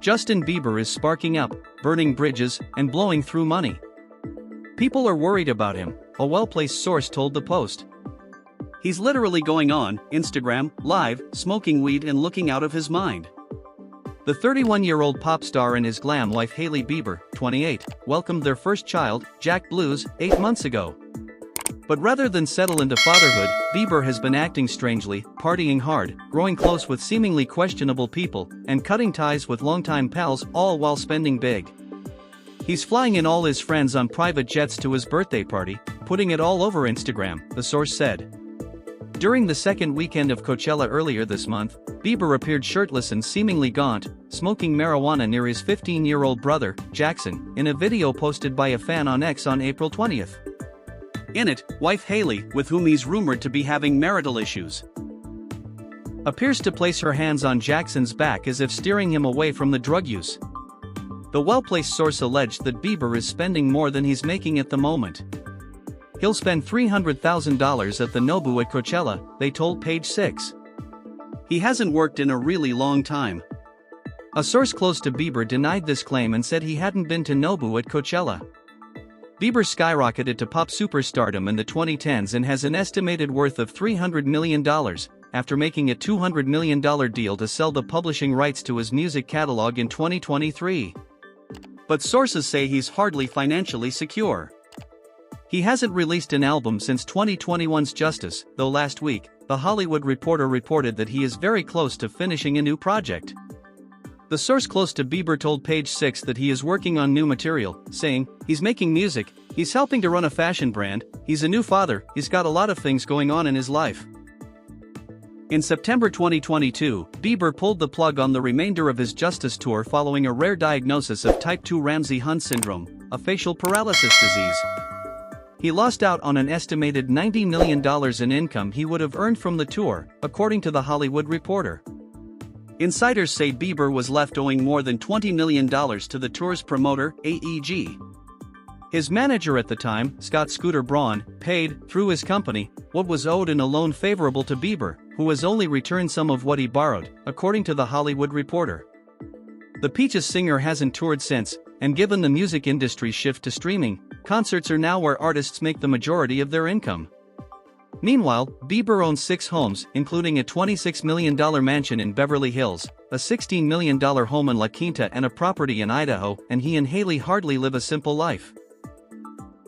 Justin Bieber is sparking up, burning bridges, and blowing through money. People are worried about him, a well-placed source told the Post. He's literally going on Instagram Live, smoking weed and looking out of his mind. The 31-year-old pop star and his glam wife Hailey Bieber, 28, welcomed their first child, Jack Blues, 8 months ago. But rather than settle into fatherhood, Bieber has been acting strangely, partying hard, growing close with seemingly questionable people, and cutting ties with longtime pals, all while spending big. He's flying in all his friends on private jets to his birthday party, putting it all over Instagram, the source said. During the second weekend of Coachella earlier this month, Bieber appeared shirtless and seemingly gaunt, smoking marijuana near his 15-year-old brother, Jaxon, in a video posted by a fan on X on April 20th. In it, wife Hailey, with whom he's rumored to be having marital issues, appears to place her hands on Jaxon's back as if steering him away from the drug use. The well-placed source alleged that Bieber is spending more than he's making at the moment. He'll spend $300,000 at the Nobu at Coachella, they told Page 6. He hasn't worked in a really long time. A source close to Bieber denied this claim and said he hadn't been to Nobu at Coachella. Bieber skyrocketed to pop superstardom in the 2010s and has an estimated worth of $300 million, after making a $200 million deal to sell the publishing rights to his music catalog in 2023. But sources say he's hardly financially secure. He hasn't released an album since 2021's Justice, though last week, The Hollywood Reporter reported that he is very close to finishing a new project. The source close to Bieber told Page 6 that he is working on new material, saying, "He's making music, he's helping to run a fashion brand, he's a new father, he's got a lot of things going on in his life." In September 2022, Bieber pulled the plug on the remainder of his Justice tour following a rare diagnosis of type 2 Ramsay-Hunt syndrome, a facial paralysis disease. He lost out on an estimated $90 million in income he would have earned from the tour, according to The Hollywood Reporter. Insiders say Bieber was left owing more than $20 million to the tour's promoter, AEG. His manager at the time, Scott "Scooter" Braun, paid, through his company, what was owed in a loan favorable to Bieber, who has only returned some of what he borrowed, according to The Hollywood Reporter. The Peaches singer hasn't toured since, and given the music industry's shift to streaming, concerts are now where artists make the majority of their income. Meanwhile, Bieber owns 6 homes, including a $26 million mansion in Beverly Hills, a $16 million home in La Quinta and a property in Idaho, and he and Hailey hardly live a simple life.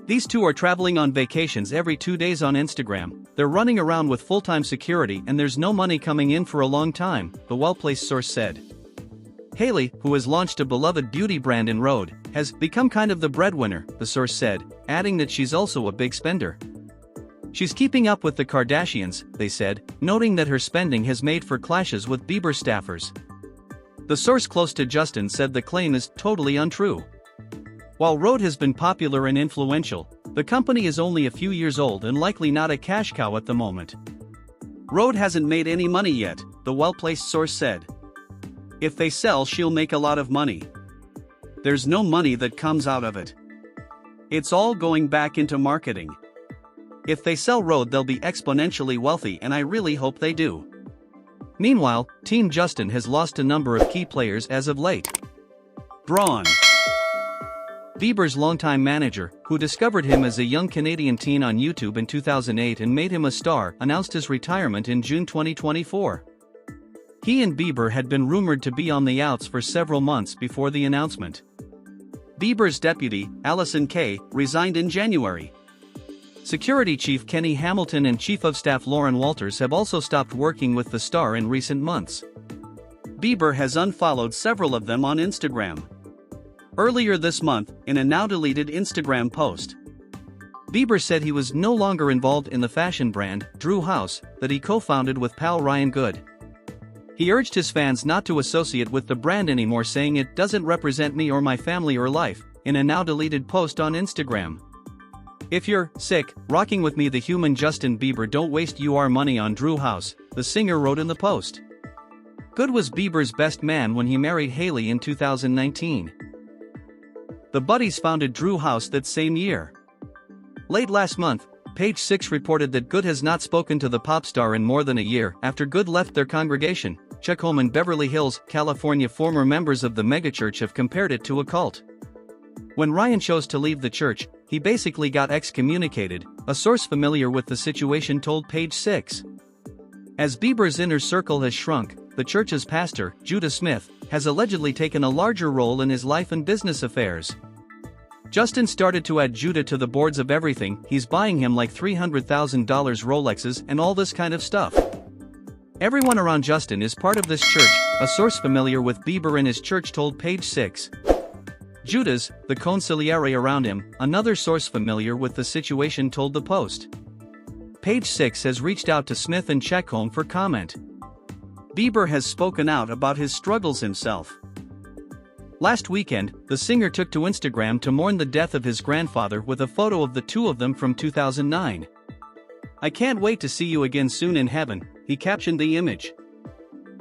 These two are traveling on vacations every 2 days on Instagram, they're running around with full-time security and there's no money coming in for a long time, the well-placed source said. Hailey, who has launched a beloved beauty brand in Rhode, has become kind of the breadwinner, the source said, adding that she's also a big spender. She's keeping up with the Kardashians, they said, noting that her spending has made for clashes with Bieber staffers. The source close to Justin said the claim is totally untrue. While Rhode has been popular and influential, the company is only a few years old and likely not a cash cow at the moment. Rhode hasn't made any money yet, the well-placed source said. If they sell, she'll make a lot of money. There's no money that comes out of it. It's all going back into marketing. If they sell Rhode, they'll be exponentially wealthy, and I really hope they do. Meanwhile, Team Justin has lost a number of key players as of late. Braun, Bieber's longtime manager, who discovered him as a young Canadian teen on YouTube in 2008 and made him a star, announced his retirement in June 2024. He and Bieber had been rumored to be on the outs for several months before the announcement. Bieber's deputy, Allison Kay, resigned in January. Security Chief Kenny Hamilton and Chief of Staff Lauren Walters have also stopped working with the star in recent months. Bieber has unfollowed several of them on Instagram. Earlier this month, in a now-deleted Instagram post, Bieber said he was no longer involved in the fashion brand, Drew House, that he co-founded with pal Ryan Good. He urged his fans not to associate with the brand anymore, saying it doesn't represent me or my family or life, in a now-deleted post on Instagram. If you're sick, rocking with me the human Justin Bieber, don't waste your money on Drew House, the singer wrote in the post. Good was Bieber's best man when he married Hailey in 2019. The buddies founded Drew House that same year. Late last month, Page 6 reported that Good has not spoken to the pop star in more than a year after Good left their congregation, Jaxon and Beverly Hills, California. Former members of the megachurch have compared it to a cult. When Ryan chose to leave the church, he basically got excommunicated, a source familiar with the situation told Page 6. As Bieber's inner circle has shrunk, the church's pastor, Judah Smith, has allegedly taken a larger role in his life and business affairs. Justin started to add Judah to the boards of everything. He's buying him like $300,000 Rolexes and all this kind of stuff. Everyone around Justin is part of this church, a source familiar with Bieber and his church told Page 6. Judah's, the consigliere around him, another source familiar with the situation told the Post. Page 6 has reached out to Smith and Jaxon for comment. Bieber has spoken out about his struggles himself. Last weekend, the singer took to Instagram to mourn the death of his grandfather with a photo of the two of them from 2009. "I can't wait to see you again soon in heaven," he captioned the image.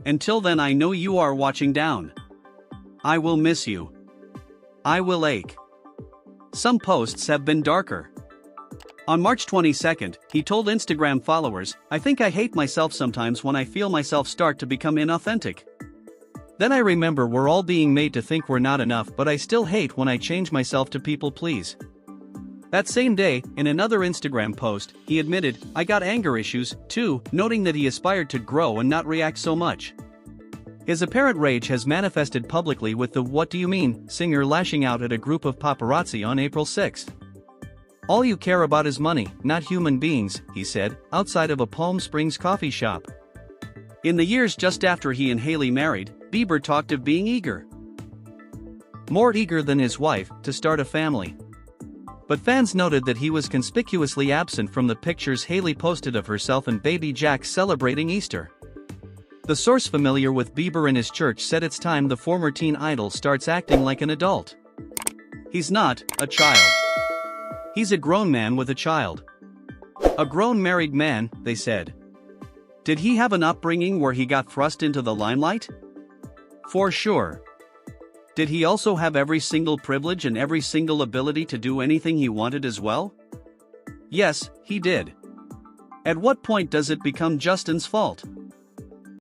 "Until then, I know you are watching down. I will miss you. I will ache." Some posts have been darker. On March 22, he told Instagram followers, "I think I hate myself sometimes when I feel myself start to become inauthentic. Then I remember we're all being made to think we're not enough, but I still hate when I change myself to people please." That same day, in another Instagram post, he admitted, "I got anger issues, too," noting that he aspired to grow and not react so much. His apparent rage has manifested publicly with the "What do you mean" singer lashing out at a group of paparazzi on April 6. "All you care about is money, not human beings," he said, outside of a Palm Springs coffee shop. In the years just after he and Hailey married, Bieber talked of being eager. More eager than his wife, to start a family. But fans noted that he was conspicuously absent from the pictures Hailey posted of herself and baby Jax celebrating Easter. The source familiar with Bieber and his church said it's time the former teen idol starts acting like an adult. "He's not a child. He's a grown man with a child. A grown married man," they said. Did he have an upbringing where he got thrust into the limelight? For sure. Did he also have every single privilege and every single ability to do anything he wanted as well? Yes, he did. At what point does it become Justin's fault?